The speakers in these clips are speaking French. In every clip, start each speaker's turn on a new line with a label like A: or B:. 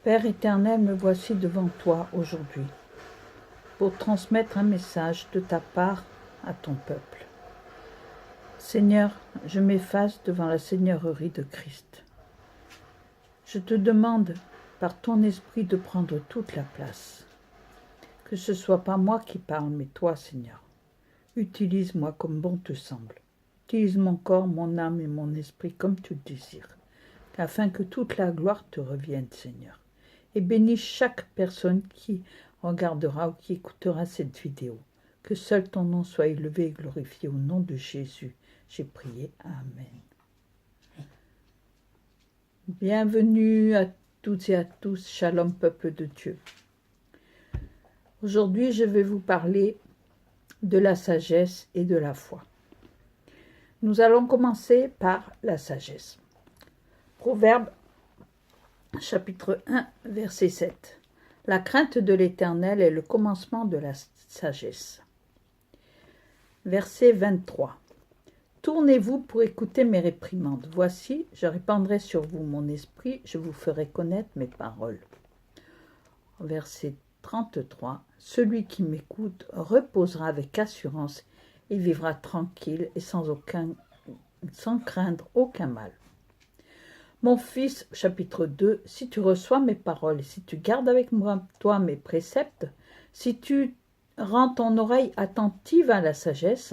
A: Père éternel, me voici devant toi aujourd'hui pour transmettre un message de ta part à ton peuple. Seigneur, je m'efface devant la Seigneurie de Christ. Je te demande par ton esprit de prendre toute la place. Que ce ne soit pas moi qui parle, mais toi, Seigneur. Utilise-moi comme bon te semble. Utilise mon corps, mon âme et mon esprit comme tu le désires, afin que toute la gloire te revienne, Seigneur. Et bénis chaque personne qui regardera ou qui écoutera cette vidéo. Que seul ton nom soit élevé et glorifié au nom de Jésus. J'ai prié. Amen. Bienvenue à toutes et à tous. Shalom, peuple de Dieu. Aujourd'hui, je vais vous parler de la sagesse et de la foi. Nous allons commencer par la sagesse. Proverbe chapitre 1, verset 7. La crainte de l'Éternel est le commencement de la sagesse. Verset 23. Tournez-vous pour écouter mes réprimandes. Voici, je répandrai sur vous mon esprit, je vous ferai connaître mes paroles. Verset 33. Celui qui m'écoute reposera avec assurance et vivra tranquille et sans craindre aucun mal. Mon fils, chapitre 2, si tu reçois mes paroles, si tu gardes avec moi, toi mes préceptes, si tu rends ton oreille attentive à la sagesse,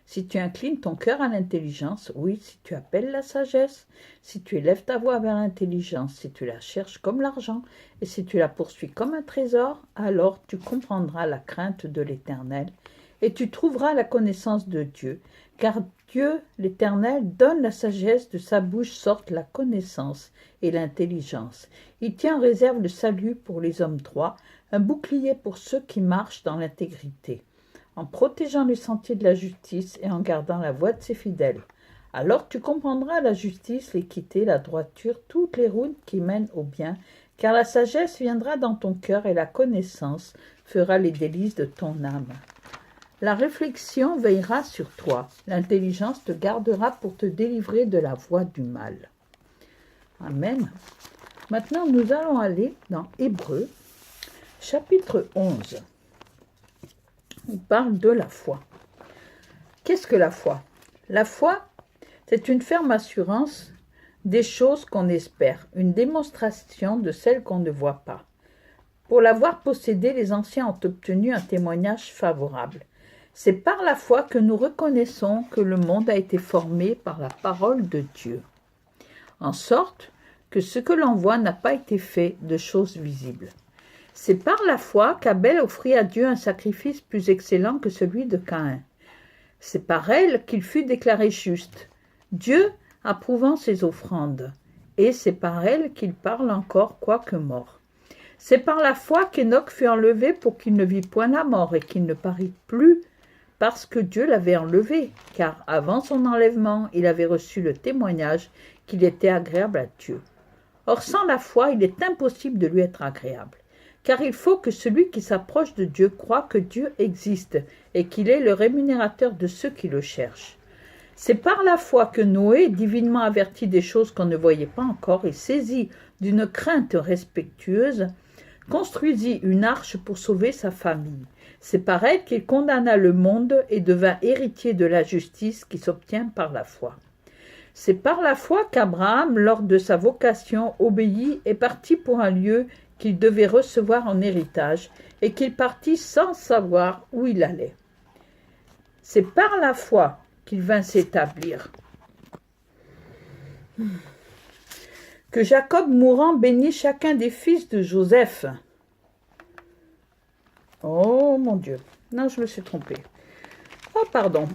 A: si tu inclines ton cœur à l'intelligence, oui, si tu appelles la sagesse, si tu élèves ta voix vers l'intelligence, si tu la cherches comme l'argent, et si tu la poursuis comme un trésor, alors tu comprendras la crainte de l'Éternel, et tu trouveras la connaissance de Dieu, car Dieu, l'Éternel, donne la sagesse, de sa bouche sortent la connaissance et l'intelligence. Il tient en réserve le salut pour les hommes droits, un bouclier pour ceux qui marchent dans l'intégrité, en protégeant les sentiers de la justice et en gardant la voie de ses fidèles. Alors tu comprendras la justice, l'équité, la droiture, toutes les routes qui mènent au bien, car la sagesse viendra dans ton cœur et la connaissance fera les délices de ton âme. La réflexion veillera sur toi, l'intelligence te gardera pour te délivrer de la voie du mal. Amen. Maintenant, nous allons aller dans Hébreux, chapitre 11. On parle de la foi. Qu'est-ce que la foi? La foi, c'est une ferme assurance des choses qu'on espère, une démonstration de celles qu'on ne voit pas. Pour l'avoir possédée, les anciens ont obtenu un témoignage favorable. C'est par la foi que nous reconnaissons que le monde a été formé par la parole de Dieu, en sorte que ce que l'on voit n'a pas été fait de choses visibles. C'est par la foi qu'Abel offrit à Dieu un sacrifice plus excellent que celui de Caïn. C'est par elle qu'il fut déclaré juste, Dieu approuvant ses offrandes, et c'est par elle qu'il parle encore quoique mort. C'est par la foi qu'Enoch fut enlevé pour qu'il ne vît point la mort et qu'il ne parut plus parce que Dieu l'avait enlevé, car avant son enlèvement, il avait reçu le témoignage qu'il était agréable à Dieu. Or, sans la foi, il est impossible de lui être agréable, car il faut que celui qui s'approche de Dieu croie que Dieu existe et qu'il est le rémunérateur de ceux qui le cherchent. C'est par la foi que Noé, divinement averti des choses qu'on ne voyait pas encore et saisi d'une crainte respectueuse, construisit une arche pour sauver sa famille. C'est par elle qu'il condamna le monde et devint héritier de la justice qui s'obtient par la foi. C'est par la foi qu'Abraham, lors de sa vocation, obéit et partit pour un lieu qu'il devait recevoir en héritage et qu'il partit sans savoir où il allait. C'est par la foi qu'il vint s'établir. Que Jacob mourant bénit chacun des fils de Joseph. Oh mon Dieu, non, je me suis trompée. Oh pardon,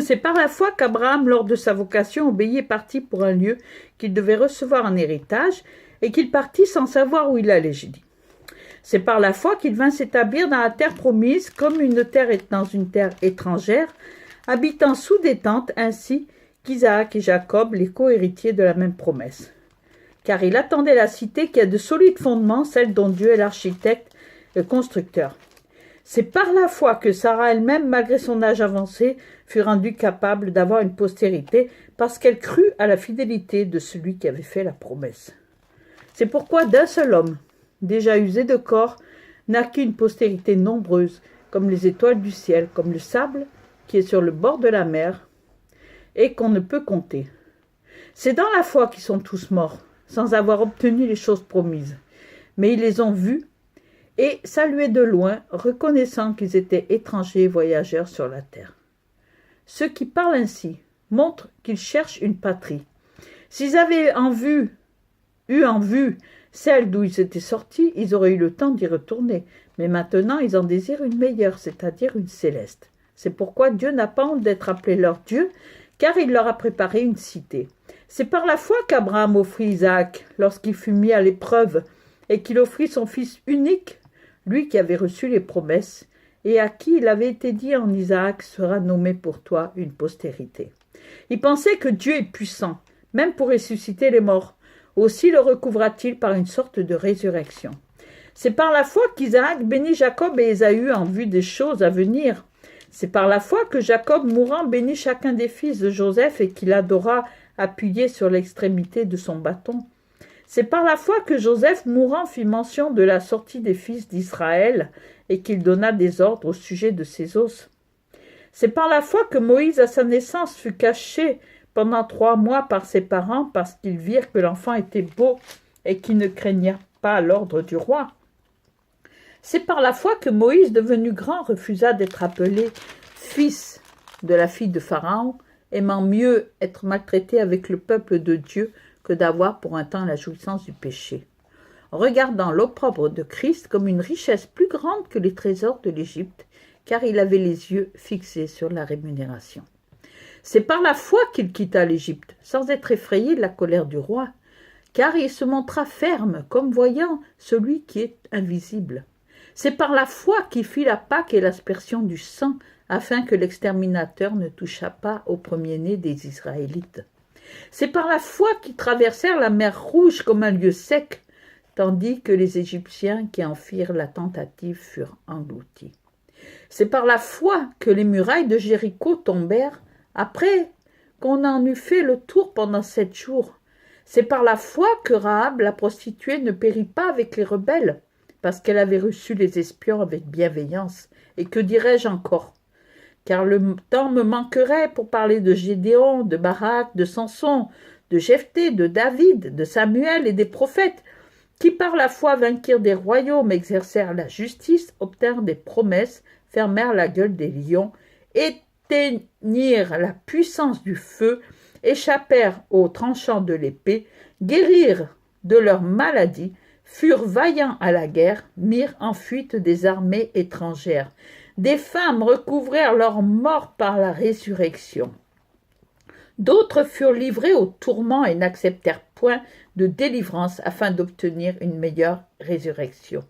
A: c'est par la foi qu'Abraham, lors de sa vocation, obéit et partit pour un lieu qu'il devait recevoir en héritage et qu'il partit sans savoir où il allait, j'ai dit. C'est par la foi qu'il vint s'établir dans la terre promise, comme une terre est dans une terre étrangère, habitant sous des tentes, ainsi qu'Isaac et Jacob, les co-héritiers de la même promesse. Car il attendait la cité qui a de solides fondements, celle dont Dieu est l'architecte et le constructeur. C'est par la foi que Sarah elle-même, malgré son âge avancé, fut rendue capable d'avoir une postérité, parce qu'elle crut à la fidélité de celui qui avait fait la promesse. C'est pourquoi d'un seul homme, déjà usé de corps, naquit une postérité nombreuse, comme les étoiles du ciel, comme le sable qui est sur le bord de la mer, et qu'on ne peut compter. C'est dans la foi qu'ils sont tous morts, sans avoir obtenu les choses promises. Mais ils les ont vus et salués de loin, reconnaissant qu'ils étaient étrangers et voyageurs sur la terre. Ceux qui parlent ainsi montrent qu'ils cherchent une patrie. S'ils avaient eu en vue celle d'où ils étaient sortis, ils auraient eu le temps d'y retourner. Mais maintenant, ils en désirent une meilleure, c'est-à-dire une céleste. C'est pourquoi Dieu n'a pas honte d'être appelé leur Dieu, car il leur a préparé une cité. C'est par la foi qu'Abraham offrit Isaac lorsqu'il fut mis à l'épreuve et qu'il offrit son fils unique, lui qui avait reçu les promesses et à qui il avait été dit en Isaac sera nommé pour toi une postérité. Il pensait que Dieu est puissant, même pour ressusciter les morts. Aussi le recouvra-t-il par une sorte de résurrection. C'est par la foi qu'Isaac bénit Jacob et Ésaü en vue des choses à venir. C'est par la foi que Jacob, mourant, bénit chacun des fils de Joseph et qu'il adora appuyé sur l'extrémité de son bâton. C'est par la foi que Joseph, mourant, fit mention de la sortie des fils d'Israël et qu'il donna des ordres au sujet de ses os. C'est par la foi que Moïse, à sa naissance, fut caché pendant 3 mois par ses parents parce qu'ils virent que l'enfant était beau et qu'ils ne craignirent pas l'ordre du roi. C'est par la foi que Moïse, devenu grand, refusa d'être appelé fils de la fille de Pharaon, aimant mieux être maltraité avec le peuple de Dieu que d'avoir pour un temps la jouissance du péché, regardant l'opprobre de Christ comme une richesse plus grande que les trésors de l'Égypte, car il avait les yeux fixés sur la rémunération. C'est par la foi qu'il quitta l'Égypte, sans être effrayé de la colère du roi, car il se montra ferme, comme voyant celui qui est invisible. C'est par la foi qu'il fit la Pâque et l'aspersion du sang, afin que l'exterminateur ne touchât pas au premier-né des Israélites. C'est par la foi qu'ils traversèrent la mer Rouge comme un lieu sec, tandis que les Égyptiens qui en firent la tentative furent engloutis. C'est par la foi que les murailles de Jéricho tombèrent, après qu'on en eut fait le tour pendant 7 jours. C'est par la foi que Rahab, la prostituée, ne périt pas avec les rebelles, parce qu'elle avait reçu les espions avec bienveillance. Et que dirais-je encore? Car le temps me manquerait pour parler de Gédéon, de Barak, de Samson, de Jephthé, de David, de Samuel et des prophètes, qui par la foi vainquirent des royaumes, exercèrent la justice, obtinrent des promesses, fermèrent la gueule des lions, éteignirent la puissance du feu, échappèrent aux tranchants de l'épée, guérirent de leur maladie, furent vaillants à la guerre, mirent en fuite des armées étrangères. Des femmes recouvrèrent leur mort par la résurrection. D'autres furent livrés aux tourments et n'acceptèrent point de délivrance afin d'obtenir une meilleure résurrection.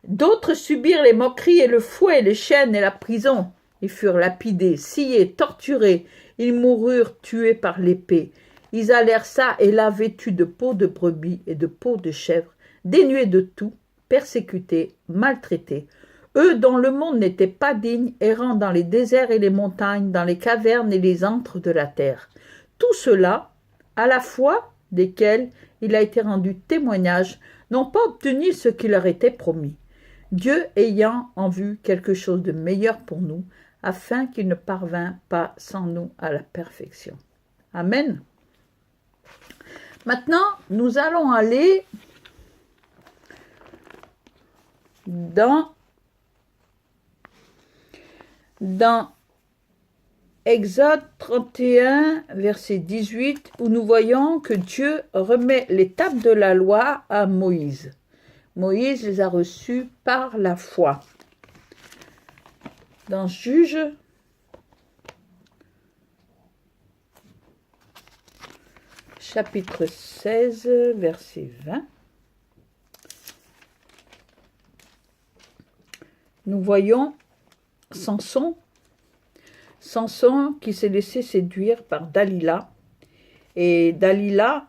A: D'autres subirent les moqueries et le fouet, les chaînes et la prison. Ils furent lapidés, sciés, torturés. Ils moururent tués par l'épée. Ils allèrent çà et là vêtus de peau de brebis et de peau de chèvre, dénués de tout, persécutés, maltraités. Eux dont le monde n'était pas digne, errant dans les déserts et les montagnes, dans les cavernes et les antres de la terre. Tout cela, à la fois desquels il a été rendu témoignage, n'ont pas obtenu ce qui leur était promis. Dieu ayant en vue quelque chose de meilleur pour nous, afin qu'il ne parvint pas sans nous à la perfection. Amen. Maintenant, nous allons aller dans Exode 31, verset 18, où nous voyons que Dieu remet les tables de la loi à Moïse. Moïse les a reçues par la foi. Dans Juges, chapitre 16, verset 20, nous voyons Samson qui s'est laissé séduire par Dalila. Et Dalila,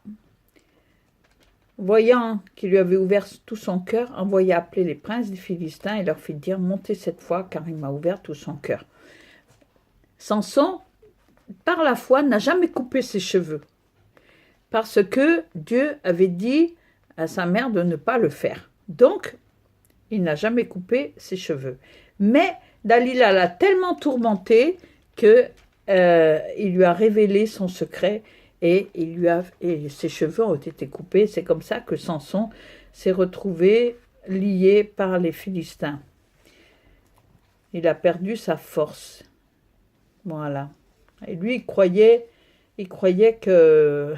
A: voyant qu'il lui avait ouvert tout son cœur, envoya appeler les princes des Philistins et leur fit dire « Montez cette fois, car il m'a ouvert tout son cœur. » Samson, par la foi, n'a jamais coupé ses cheveux, parce que Dieu avait dit à sa mère de ne pas le faire. Donc, il n'a jamais coupé ses cheveux. Mais Dalila l'a tellement tourmenté que il lui a révélé son secret et ses cheveux ont été coupés. C'est comme ça que Samson s'est retrouvé lié par les Philistins. Il a perdu sa force. Voilà. Et lui, il croyait que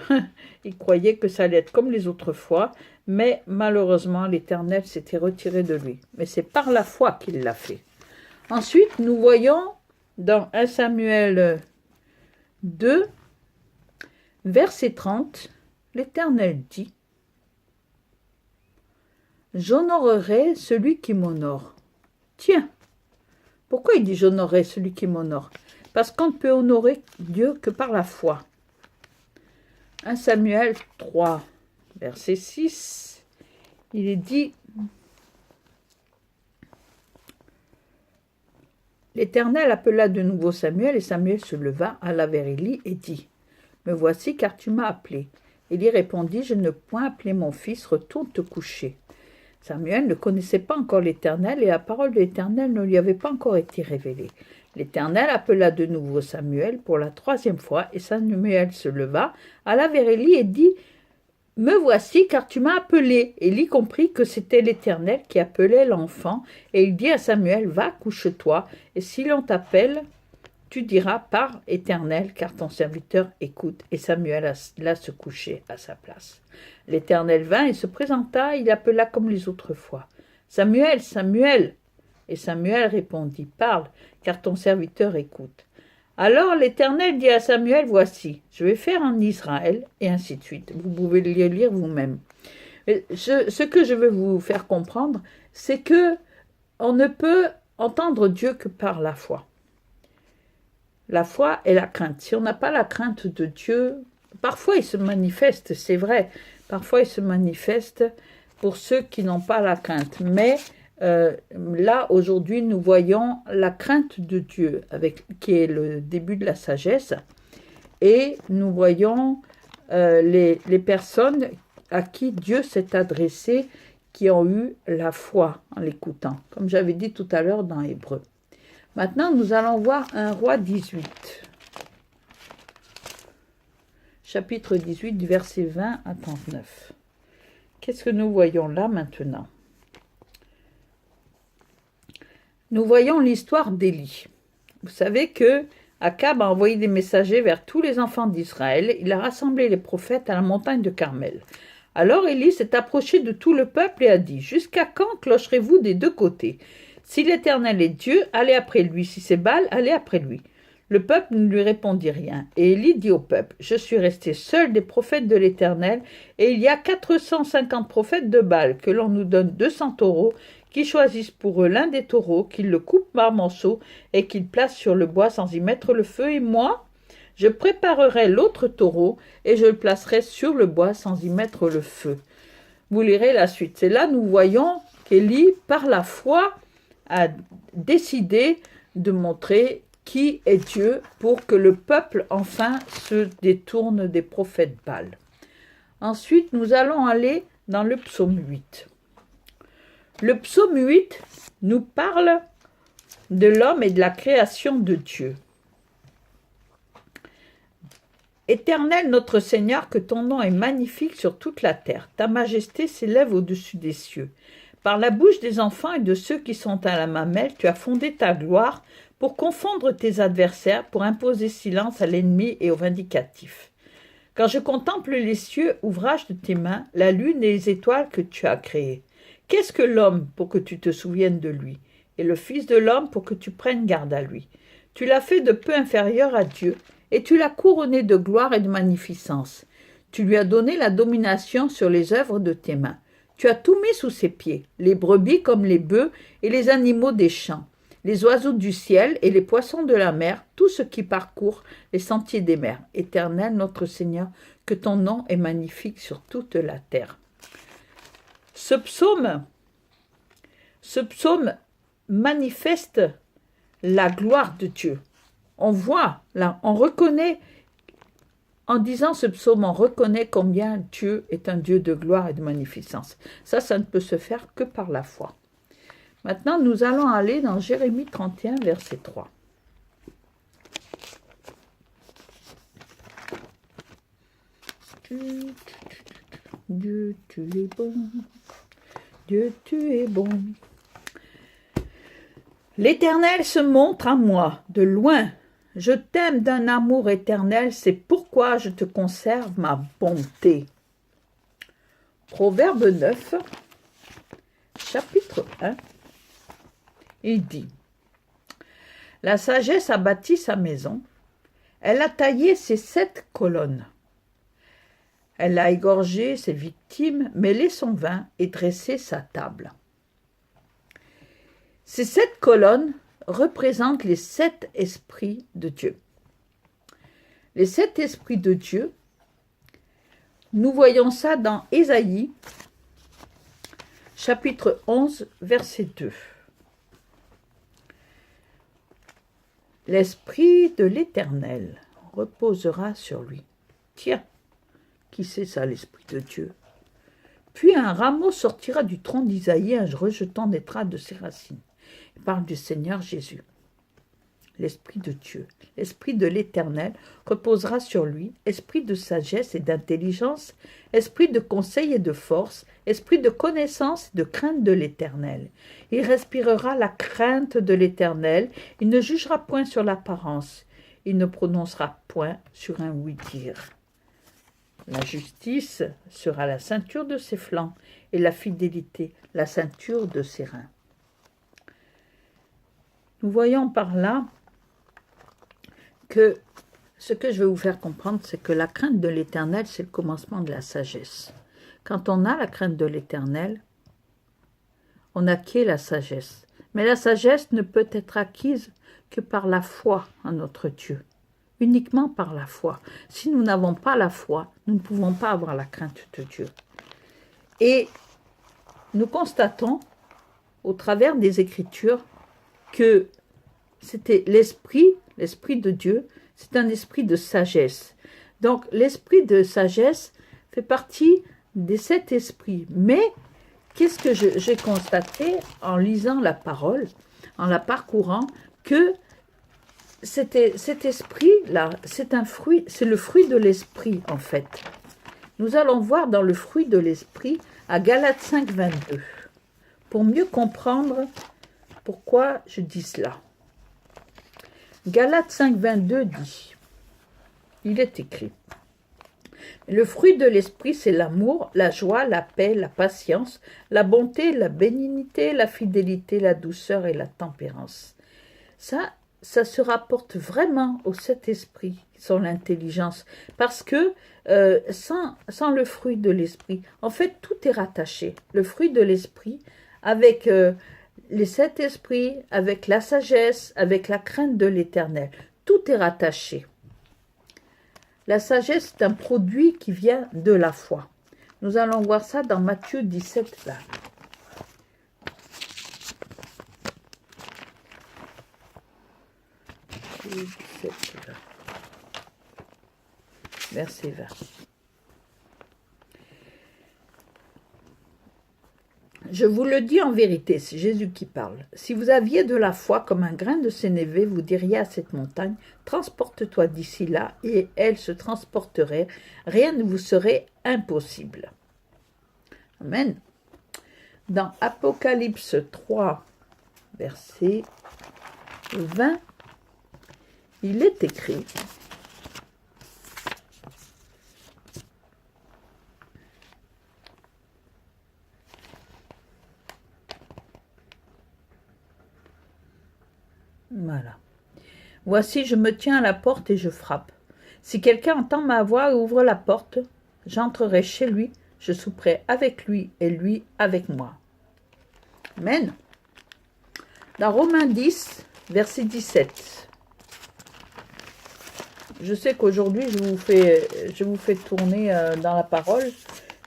A: il croyait que ça allait être comme les autres fois, mais malheureusement, l'Éternel s'était retiré de lui. Mais c'est par la foi qu'il l'a fait. Ensuite, nous voyons dans 1 Samuel 2, verset 30, l'Éternel dit « J'honorerai celui qui m'honore. » Tiens, pourquoi il dit « j'honorerai celui qui m'honore » ? Parce qu'on ne peut honorer Dieu que par la foi. 1 Samuel 3, verset 6, il est dit « L'Éternel appela de nouveau Samuel, et Samuel se leva, alla vers Élie et dit « Me voici, car tu m'as appelé. » Élie répondit « Je ne point appelé mon fils, retourne te coucher. » Samuel ne connaissait pas encore l'Éternel, et la parole de l'Éternel ne lui avait pas encore été révélée. L'Éternel appela de nouveau Samuel pour la 3e fois, et Samuel se leva, alla vers Élie et dit « Me voici, car tu m'as appelé. » Élie comprit que c'était l'Éternel qui appelait l'enfant, et il dit à Samuel « Va, couche-toi, et si l'on t'appelle, tu diras par Éternel, car ton serviteur écoute. » Et Samuel alla se coucher à sa place. L'Éternel vint et se présenta, il appela comme les autres fois « Samuel, Samuel !» Et Samuel répondit « Parle, car ton serviteur écoute. » Alors l'Éternel dit à Samuel « Voici, je vais faire en Israël, et ainsi de suite. » Vous pouvez le lire vous-même. Ce que je veux vous faire comprendre, c'est que on ne peut entendre Dieu que par la foi. La foi et la crainte. Si on n'a pas la crainte de Dieu, parfois il se manifeste, c'est vrai. Parfois il se manifeste pour ceux qui n'ont pas la crainte. Mais là, aujourd'hui, nous voyons la crainte de Dieu, qui est le début de la sagesse. Et nous voyons les personnes à qui Dieu s'est adressé, qui ont eu la foi en l'écoutant, comme j'avais dit tout à l'heure dans Hébreu. Maintenant, nous allons voir 1 Roi 18. Chapitre 18, du verset 20 à 39. Qu'est-ce que nous voyons là maintenant ? Nous voyons l'histoire d'Élie. Vous savez que Akab a envoyé des messagers vers tous les enfants d'Israël. Il a rassemblé les prophètes à la montagne de Carmel. Alors Élie s'est approché de tout le peuple et a dit « Jusqu'à quand clocherez-vous des deux côtés ? Si l'Éternel est Dieu, allez après lui. Si c'est Baal, allez après lui. » Le peuple ne lui répondit rien. Et Élie dit au peuple, « Je suis resté seul des prophètes de l'Éternel, et il y a 450 prophètes de Baal, que l'on nous donne 200 taureaux, qui choisissent pour eux l'un des taureaux, qu'ils le coupent par morceaux, et qu'ils placent sur le bois sans y mettre le feu. Et moi, je préparerai l'autre taureau, et je le placerai sur le bois sans y mettre le feu. » Vous lirez la suite. C'est là nous voyons qu'Élie, par la foi, a décidé de montrer qui est Dieu pour que le peuple enfin se détourne des prophètes Baal. Ensuite, nous allons aller dans le psaume 8. Le psaume 8 nous parle de l'homme et de la création de Dieu. Éternel notre Seigneur, que ton nom est magnifique sur toute la terre. Ta majesté s'élève au-dessus des cieux. Par la bouche des enfants et de ceux qui sont à la mamelle, tu as fondé ta gloire pour confondre tes adversaires, pour imposer silence à l'ennemi et au vindicatif. Quand je contemple les cieux, ouvrage de tes mains, la lune et les étoiles que tu as créées, qu'est-ce que l'homme pour que tu te souviennes de lui, et le Fils de l'homme pour que tu prennes garde à lui? Tu l'as fait de peu inférieur à Dieu, et tu l'as couronné de gloire et de magnificence. Tu lui as donné la domination sur les œuvres de tes mains. Tu as tout mis sous ses pieds, les brebis comme les bœufs et les animaux des champs, les oiseaux du ciel et les poissons de la mer, tout ce qui parcourt les sentiers des mers. Éternel notre Seigneur, que ton nom est magnifique sur toute la terre. Ce psaume manifeste la gloire de Dieu. On voit, là, on reconnaît En disant ce psaume, on reconnaît combien Dieu est un Dieu de gloire et de magnificence. Ça ne peut se faire que par la foi. Maintenant, nous allons aller dans Jérémie 31, verset 3. Dieu, tu es bon. Dieu, tu es bon. L'Éternel se montre à moi de loin. Je t'aime d'un amour éternel, c'est pourquoi je te conserve ma bonté. Proverbe 9, chapitre 1, il dit « La sagesse a bâti sa maison, elle a taillé ses 7 colonnes. Elle a égorgé ses victimes, mêlé son vin et dressé sa table. » Ces 7 colonnes représentent les 7 esprits de Dieu. Les 7 esprits de Dieu, nous voyons ça dans Ésaïe, chapitre 11, verset 2. L'esprit de l'Éternel reposera sur lui. Tiens, qui c'est ça, l'esprit de Dieu? Puis un rameau sortira du tronc d'Isaïe, un rejeton naîtra de ses racines. Il parle du Seigneur Jésus. L'esprit de Dieu, l'esprit de l'Éternel reposera sur lui, esprit de sagesse et d'intelligence, esprit de conseil et de force, esprit de connaissance et de crainte de l'Éternel. Il respirera la crainte de l'Éternel, il ne jugera point sur l'apparence, il ne prononcera point sur un oui-dire. La justice sera la ceinture de ses flancs et la fidélité la ceinture de ses reins. Nous voyons par là que ce que je vais vous faire comprendre, c'est que la crainte de l'Éternel, c'est le commencement de la sagesse. Quand on a la crainte de l'Éternel, on acquiert la sagesse. Mais la sagesse ne peut être acquise que par la foi en notre Dieu. Uniquement par la foi. Si nous n'avons pas la foi, nous ne pouvons pas avoir la crainte de Dieu. Et nous constatons, au travers des Écritures, que c'était l'esprit de Dieu, c'est un esprit de sagesse. Donc l'esprit de sagesse fait partie des 7 esprits. Mais qu'est-ce que j'ai constaté en lisant la parole, en la parcourant, que cet esprit-là, c'est un fruit, c'est le fruit de l'esprit en fait. Nous allons voir dans le fruit de l'esprit à Galates 5, 22, pour mieux comprendre pourquoi je dis cela. Galates 5, 22 dit, il est écrit, le fruit de l'esprit, c'est l'amour, la joie, la paix, la patience, la bonté, la bénignité, la fidélité, la douceur et la tempérance. Ça se rapporte vraiment aux 7 esprits, qui sont l'intelligence, parce que sans le fruit de l'esprit, en fait, tout est rattaché. Le fruit de l'esprit, avec les 7 esprits, avec la sagesse, avec la crainte de l'Éternel, tout est rattaché. La sagesse est un produit qui vient de la foi. Nous allons voir ça dans Matthieu 17, 20. Verset 20. Je vous le dis en vérité, c'est Jésus qui parle. Si vous aviez de la foi comme un grain de sénévé, vous diriez à cette montagne, transporte-toi d'ici là, et elle se transporterait. Rien ne vous serait impossible. Amen. Dans Apocalypse 3, verset 20, il est écrit, voilà. Voici, je me tiens à la porte et je frappe. Si quelqu'un entend ma voix et ouvre la porte, j'entrerai chez lui, je souperai avec lui et lui avec moi. Amen. Dans Romains 10, verset 17. Je sais qu'aujourd'hui, je vous fais tourner dans la parole,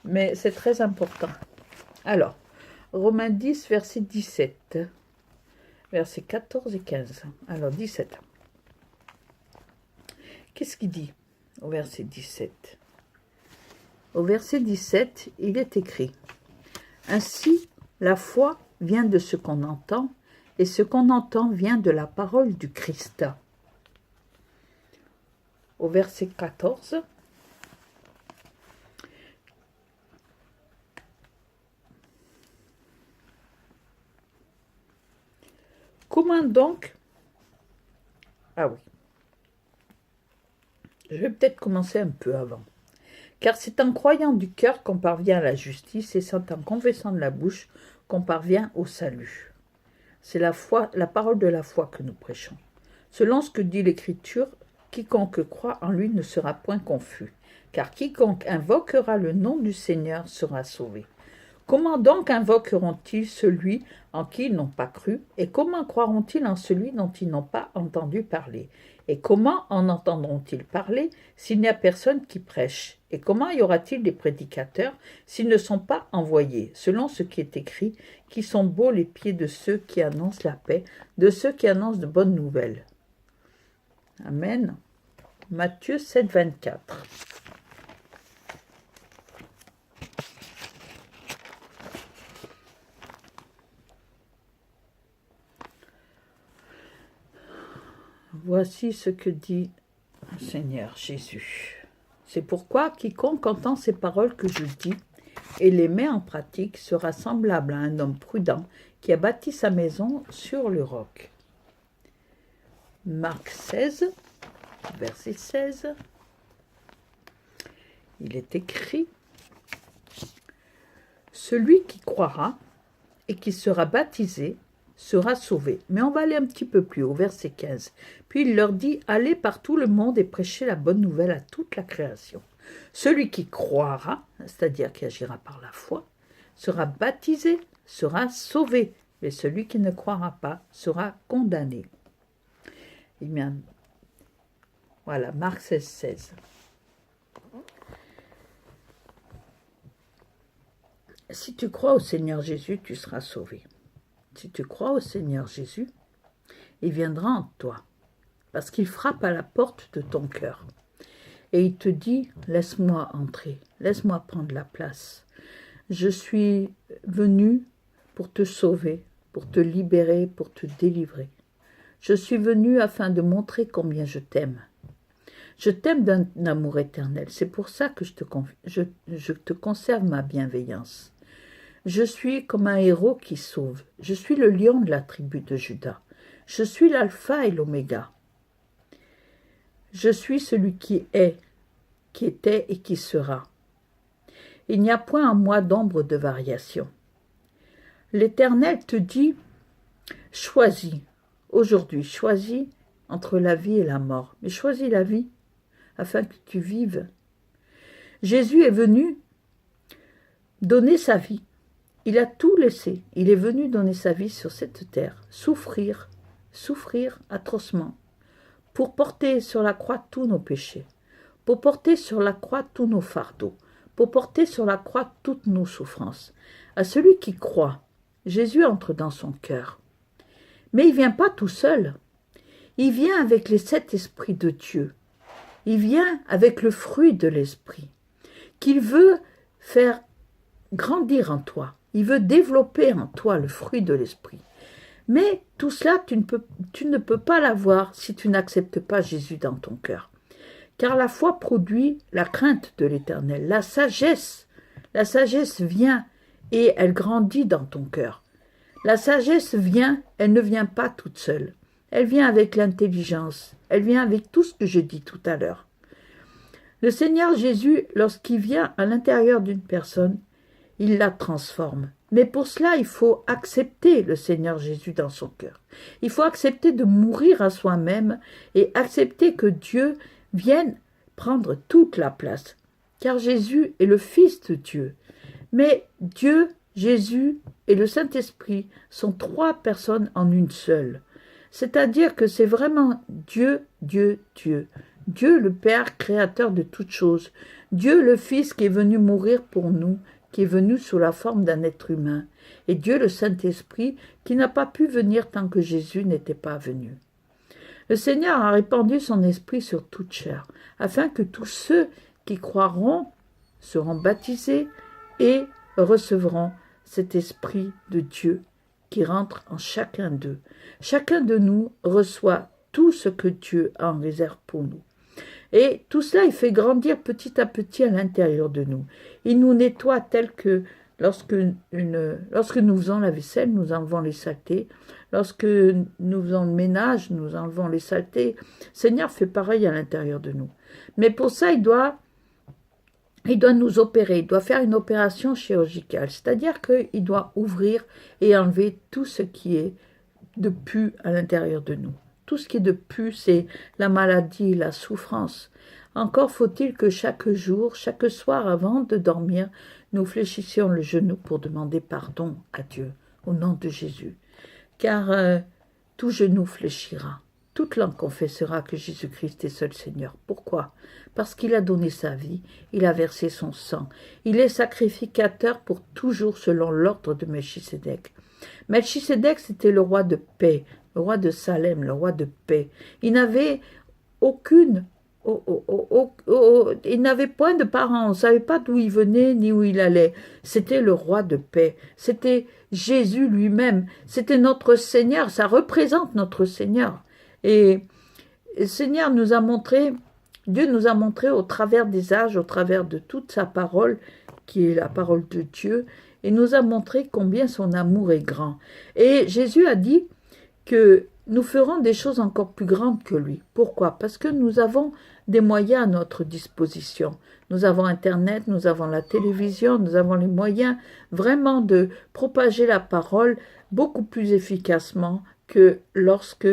A: mais c'est très important. Alors, Romains 10, verset 17. Versets 14 et 15. Alors, 17. Qu'est-ce qu'il dit? au verset 17. Au verset 17, il est écrit « Ainsi, la foi vient de ce qu'on entend, et ce qu'on entend vient de la parole du Christ. » Au verset 14, comment donc... Ah oui. Je vais peut-être commencer un peu avant. Car c'est en croyant du cœur qu'on parvient à la justice, et c'est en confessant de la bouche qu'on parvient au salut. C'est la foi, la parole de la foi que nous prêchons. Selon ce que dit l'Écriture, quiconque croit en lui ne sera point confus, car quiconque invoquera le nom du Seigneur sera sauvé. Comment donc invoqueront-ils celui en qui ils n'ont pas cru, et comment croiront-ils en celui dont ils n'ont pas entendu parler? Et comment en entendront-ils parler s'il n'y a personne qui prêche? Et comment y aura-t-il des prédicateurs s'ils ne sont pas envoyés? Selon ce qui est écrit, qui sont beaux les pieds de ceux qui annoncent la paix, de ceux qui annoncent de bonnes nouvelles. Amen. Matthieu 7, 24. Voici ce que dit le Seigneur Jésus. C'est pourquoi quiconque entend ces paroles que je dis et les met en pratique sera semblable à un homme prudent qui a bâti sa maison sur le roc. Marc 16, verset 16. Il est écrit « Celui qui croira et qui sera baptisé sera sauvé. » Mais on va aller un petit peu plus haut, verset 15. Puis il leur dit « Allez par tout le monde et prêchez la bonne nouvelle à toute la création. Celui qui croira, c'est-à-dire qui agira par la foi, sera baptisé, sera sauvé. Mais celui qui ne croira pas sera condamné. » Eh bien, voilà, Marc 16, 16. Si tu crois au Seigneur Jésus, tu seras sauvé. Si tu crois au Seigneur Jésus, il viendra en toi, parce qu'il frappe à la porte de ton cœur. Et il te dit, laisse-moi entrer, laisse-moi prendre la place. Je suis venu pour te sauver, pour te libérer, pour te délivrer. Je suis venu afin de montrer combien je t'aime. Je t'aime d'un amour éternel, c'est pour ça que je te conserve ma bienveillance. Je suis comme un héros qui sauve. Je suis le lion de la tribu de Juda. Je suis l'alpha et l'oméga. Je suis celui qui est, qui était et qui sera. Il n'y a point en moi d'ombre de variation. L'Éternel te dit, choisis, aujourd'hui, choisis entre la vie et la mort. Mais choisis la vie, afin que tu vives. Jésus est venu donner sa vie. Il a tout laissé. Il est venu donner sa vie sur cette terre, souffrir atrocement, pour porter sur la croix tous nos péchés, pour porter sur la croix tous nos fardeaux, pour porter sur la croix toutes nos souffrances. À celui qui croit, Jésus entre dans son cœur. Mais il ne vient pas tout seul. Il vient avec les 7 esprits de Dieu. Il vient avec le fruit de l'esprit, qu'il veut faire grandir en toi. Il veut développer en toi le fruit de l'esprit. Mais tout cela, tu ne peux pas l'avoir si tu n'acceptes pas Jésus dans ton cœur. Car la foi produit la crainte de l'Éternel, la sagesse. La sagesse vient et elle grandit dans ton cœur. La sagesse vient, elle ne vient pas toute seule. Elle vient avec l'intelligence, elle vient avec tout ce que je dis tout à l'heure. Le Seigneur Jésus, lorsqu'il vient à l'intérieur d'une personne, il la transforme. Mais pour cela, il faut accepter le Seigneur Jésus dans son cœur. Il faut accepter de mourir à soi-même et accepter que Dieu vienne prendre toute la place. Car Jésus est le Fils de Dieu. Mais Dieu, Jésus et le Saint-Esprit sont 3 personnes en une seule. C'est-à-dire que c'est vraiment Dieu, Dieu, Dieu. Dieu le Père, créateur de toutes choses. Dieu le Fils qui est venu mourir pour nous, qui est venu sous la forme d'un être humain. Et Dieu le Saint-Esprit qui n'a pas pu venir tant que Jésus n'était pas venu. Le Seigneur a répandu son esprit sur toute chair, afin que tous ceux qui croiront seront baptisés et recevront cet esprit de Dieu qui rentre en chacun d'eux. Chacun de nous reçoit tout ce que Dieu a en réserve pour nous. Et tout cela, il fait grandir petit à petit à l'intérieur de nous. Il nous nettoie tel que lorsque nous faisons la vaisselle, nous enlevons les saletés. Lorsque nous faisons le ménage, nous enlevons les saletés. Le Seigneur fait pareil à l'intérieur de nous. Mais pour ça, il doit nous opérer, il doit faire une opération chirurgicale. C'est-à-dire qu'il doit ouvrir et enlever tout ce qui est de pu à l'intérieur de nous. Tout ce qui est de pu, c'est la maladie, la souffrance. Encore faut-il que chaque jour, chaque soir avant de dormir, nous fléchissions le genou pour demander pardon à Dieu, au nom de Jésus. Car tout genou fléchira, toute langue confessera que Jésus-Christ est seul Seigneur. Pourquoi? Parce qu'il a donné sa vie, il a versé son sang. Il est sacrificateur pour toujours selon l'ordre de Melchisédek. Melchisédek, c'était le roi de paix, le roi de Salem, le roi de paix. Il n'avait il n'avait point de parents, on ne savait pas d'où il venait ni où il allait. C'était le roi de paix, c'était Jésus lui-même, c'était notre Seigneur, ça représente notre Seigneur. Et le Seigneur nous a montré, Dieu nous a montré au travers des âges, au travers de toute sa parole, qui est la parole de Dieu, et nous a montré combien son amour est grand. Et Jésus a dit que nous ferons des choses encore plus grandes que lui. Pourquoi? Parce que nous avons des moyens à notre disposition. Nous avons Internet, nous avons la télévision, nous avons les moyens vraiment de propager la parole beaucoup plus efficacement que lorsque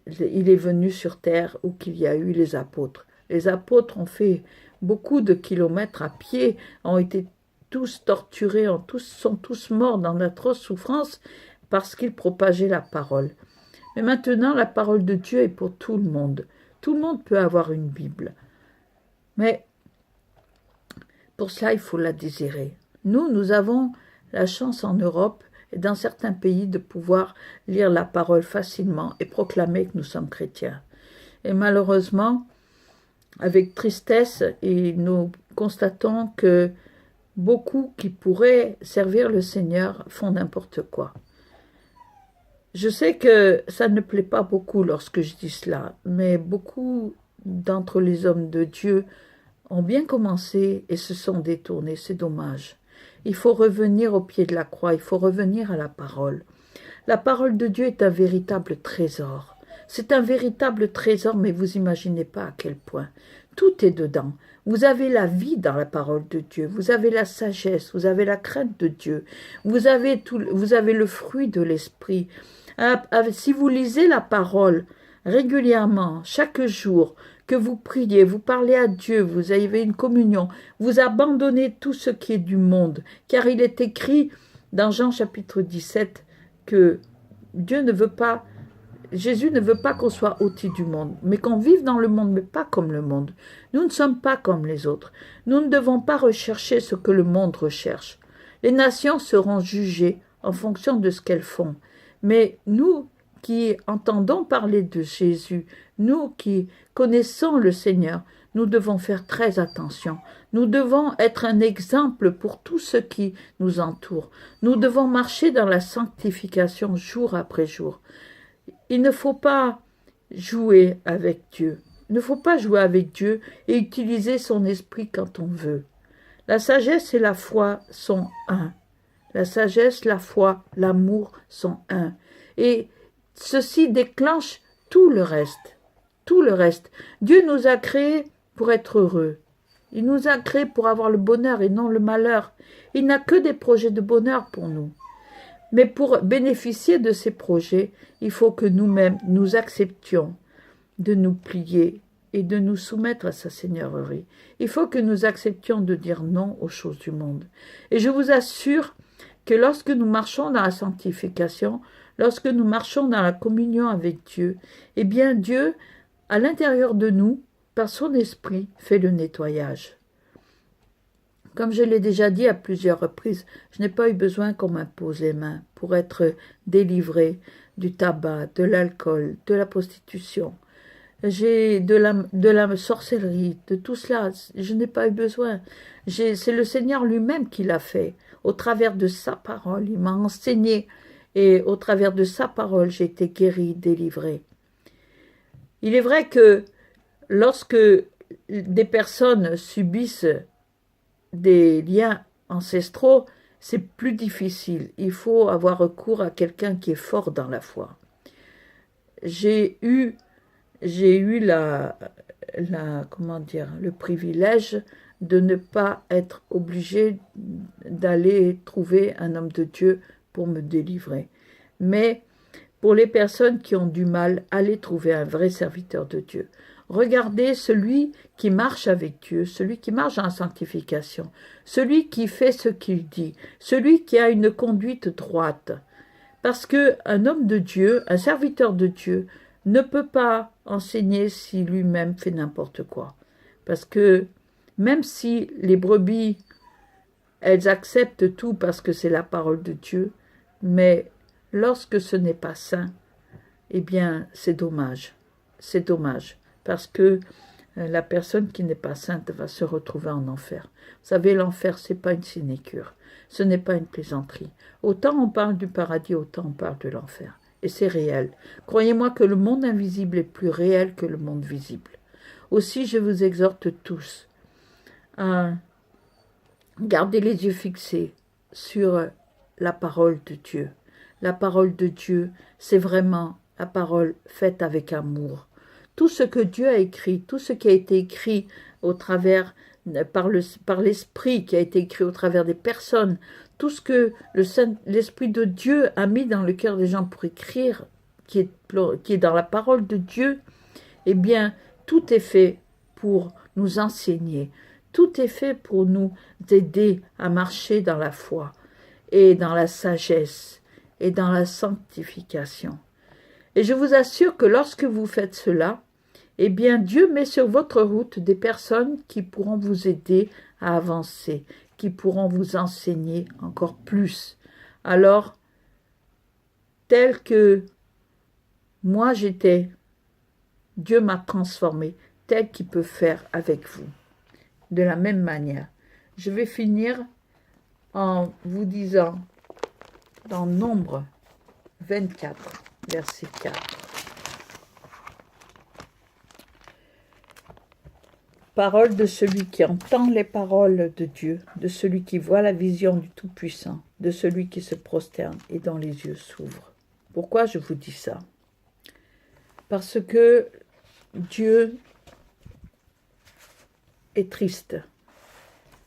A: il est venu sur terre ou qu'il y a eu les apôtres. Les apôtres ont fait beaucoup de kilomètres à pied, ont été tous torturés, sont tous morts dans d'atroces souffrances parce qu'ils propageaient la parole. Mais maintenant, la parole de Dieu est pour tout le monde. Tout le monde peut avoir une Bible. Mais pour cela, il faut la désirer. Nous avons la chance en Europe et dans certains pays de pouvoir lire la parole facilement et proclamer que nous sommes chrétiens. Et malheureusement, avec tristesse, nous constatons que beaucoup qui pourraient servir le Seigneur font n'importe quoi. Je sais que ça ne plaît pas beaucoup lorsque je dis cela, mais beaucoup d'entre les hommes de Dieu ont bien commencé et se sont détournés, c'est dommage. Il faut revenir au pied de la croix, il faut revenir à la parole. La parole de Dieu est un véritable trésor. C'est un véritable trésor, mais vous imaginez pas à quel point. Tout est dedans. Vous avez la vie dans la parole de Dieu, vous avez la sagesse, vous avez la crainte de Dieu, vous avez le fruit de l'esprit. Si vous lisez la parole régulièrement, chaque jour, que vous priez, vous parlez à Dieu, vous avez une communion, vous abandonnez tout ce qui est du monde, car il est écrit dans Jean chapitre 17 que Jésus ne veut pas qu'on soit ôté du monde, mais qu'on vive dans le monde, mais pas comme le monde. Nous ne sommes pas comme les autres. Nous ne devons pas rechercher ce que le monde recherche. Les nations seront jugées en fonction de ce qu'elles font. Mais nous qui entendons parler de Jésus, nous qui connaissons le Seigneur, nous devons faire très attention. Nous devons être un exemple pour tous ceux qui nous entourent. Nous devons marcher dans la sanctification jour après jour. Il ne faut pas jouer avec Dieu. Il ne faut pas jouer avec Dieu et utiliser son esprit quand on veut. La sagesse et la foi sont un. La sagesse, la foi, l'amour sont un. Et ceci déclenche tout le reste. Tout le reste. Dieu nous a créés pour être heureux. Il nous a créés pour avoir le bonheur et non le malheur. Il n'a que des projets de bonheur pour nous. Mais pour bénéficier de ces projets, il faut que nous-mêmes, nous acceptions de nous plier et de nous soumettre à sa seigneurie. Il faut que nous acceptions de dire non aux choses du monde. Et je vous assure que lorsque nous marchons dans la sanctification, lorsque nous marchons dans la communion avec Dieu, eh bien Dieu, à l'intérieur de nous, par son esprit, fait le nettoyage. Comme je l'ai déjà dit à plusieurs reprises, je n'ai pas eu besoin qu'on m'impose les mains pour être délivré du tabac, de l'alcool, de la prostitution. j'ai de la sorcellerie, de tout cela. Je n'ai pas eu besoin. C'est le Seigneur lui-même qui l'a fait. Au travers de sa parole, il m'a enseigné. Et au travers de sa parole, j'ai été guéri, délivré. Il est vrai que lorsque des personnes subissent des liens ancestraux, c'est plus difficile. Il faut avoir recours à quelqu'un qui est fort dans la foi. J'ai eu comment dire, le privilège de ne pas être obligé d'aller trouver un homme de Dieu pour me délivrer. Mais pour les personnes qui ont du mal, allez trouver un vrai serviteur de Dieu. Regardez celui qui marche avec Dieu, celui qui marche en sanctification, celui qui fait ce qu'il dit, celui qui a une conduite droite. Parce qu'un homme de Dieu, un serviteur de Dieu, ne peut pas enseigner si lui-même fait n'importe quoi. Parce que même si les brebis, elles acceptent tout parce que c'est la parole de Dieu, mais lorsque ce n'est pas saint, eh bien c'est dommage. C'est dommage. Parce que la personne qui n'est pas sainte va se retrouver en enfer. Vous savez, l'enfer, ce n'est pas une sinécure. Ce n'est pas une plaisanterie. Autant on parle du paradis, autant on parle de l'enfer. Et c'est réel. Croyez-moi que le monde invisible est plus réel que le monde visible. Aussi, je vous exhorte tous à garder les yeux fixés sur la parole de Dieu. La parole de Dieu, c'est vraiment la parole faite avec amour. Tout ce que Dieu a écrit, tout ce qui a été écrit au travers, par l'Esprit, qui a été écrit au travers des personnes, tout ce que l'Esprit de Dieu a mis dans le cœur des gens pour écrire, qui est dans la parole de Dieu, eh bien, tout est fait pour nous enseigner. Tout est fait pour nous aider à marcher dans la foi et dans la sagesse et dans la sanctification. Et je vous assure que lorsque vous faites cela, eh bien, Dieu met sur votre route des personnes qui pourront vous aider à avancer, qui pourront vous enseigner encore plus. Alors, tel que moi j'étais, Dieu m'a transformé, tel qu'il peut faire avec vous. De la même manière, je vais finir en vous disant dans Nombre 24, verset 4. Parole de celui qui entend les paroles de Dieu, de celui qui voit la vision du Tout-Puissant, de celui qui se prosterne et dont les yeux s'ouvrent. Pourquoi je vous dis ça? Parce que Dieu est triste.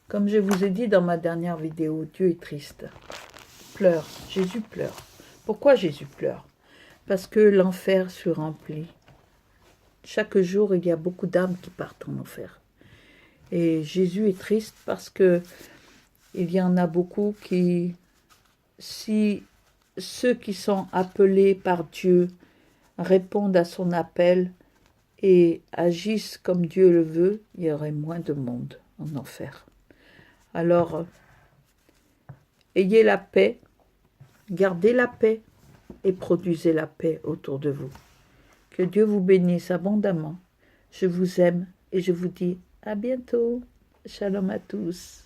A: Comme je vous ai dit dans ma dernière vidéo, Dieu est triste. Pleure. Jésus pleure. Pourquoi Jésus pleure? Parce que l'enfer se remplit. Chaque jour, il y a beaucoup d'âmes qui partent en enfer. Et Jésus est triste parce que il y en a beaucoup qui, si ceux qui sont appelés par Dieu répondent à son appel et agissent comme Dieu le veut, il y aurait moins de monde en enfer. Alors, ayez la paix, gardez la paix et produisez la paix autour de vous. Que Dieu vous bénisse abondamment. Je vous aime et je vous dis à bientôt. Shalom à tous.